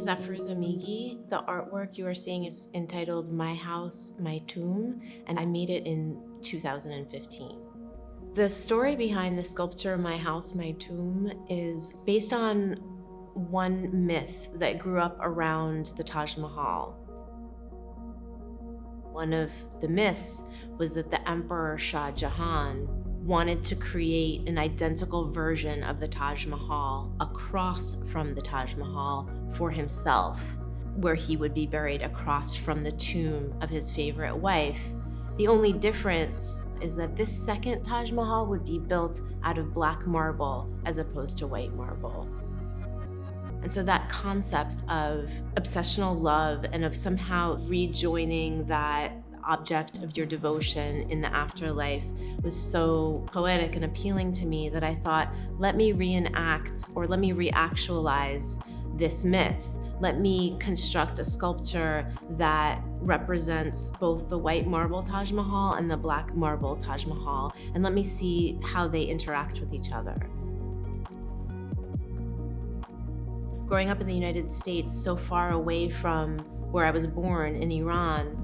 is Afruz Amighi. The artwork you are seeing is entitled My House, My Tomb, and I made it in 2015. The story behind the sculpture My House, My Tomb is based on one myth that grew up around the Taj Mahal. One of the myths was that the Emperor Shah Jahan wanted to create an identical version of the Taj Mahal across from the Taj Mahal for himself, where he would be buried across from the tomb of his favorite wife. The only difference is that this second Taj Mahal would be built out of black marble as opposed to white marble. And so that concept of obsessional love and of somehow rejoining that object of your devotion in the afterlife was so poetic and appealing to me that I thought, let me reenact or let me reactualize this myth. Let me construct a sculpture that represents both the white marble Taj Mahal and the black marble Taj Mahal, and let me see how they interact with each other. Growing up in the United States, so far away from where I was born in Iran,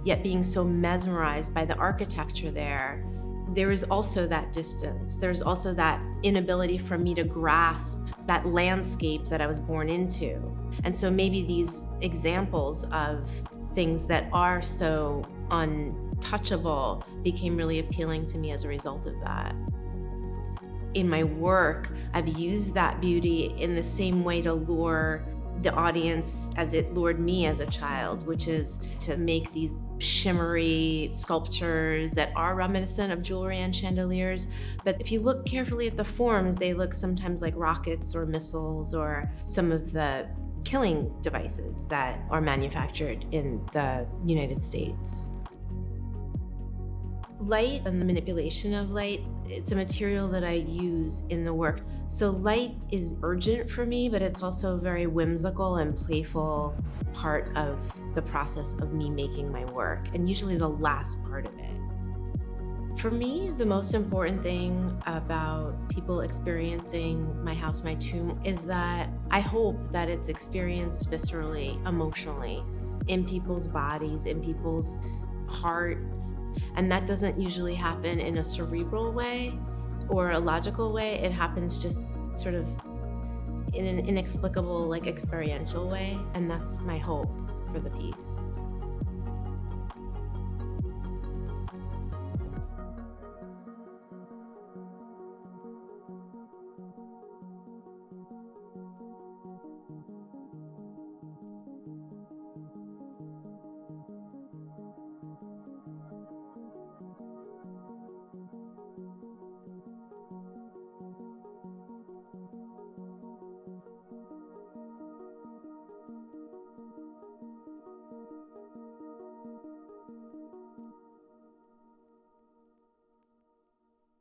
yet being so mesmerized by the architecture there, there is also that distance. There's also that inability for me to grasp that landscape that I was born into. And so maybe these examples of things that are so untouchable became really appealing to me as a result of that. In my work, I've used that beauty in the same way to lure the audience as it lured me as a child, which is to make these shimmery sculptures that are reminiscent of jewelry and chandeliers. But if you look carefully at the forms, they look sometimes like rockets or missiles or some of the killing devices that are manufactured in the United States. Light and the manipulation of light, it's a material that I use in the work. So light is urgent for me, but it's also a very whimsical and playful part of the process of me making my work, and usually the last part of it. For me, the most important thing about people experiencing My House, My Tomb is that I hope that it's experienced viscerally, emotionally, in people's bodies, in people's heart. And that doesn't usually happen in a cerebral way or a logical way. It happens just sort of in an inexplicable, experiential way. And that's my hope for the piece.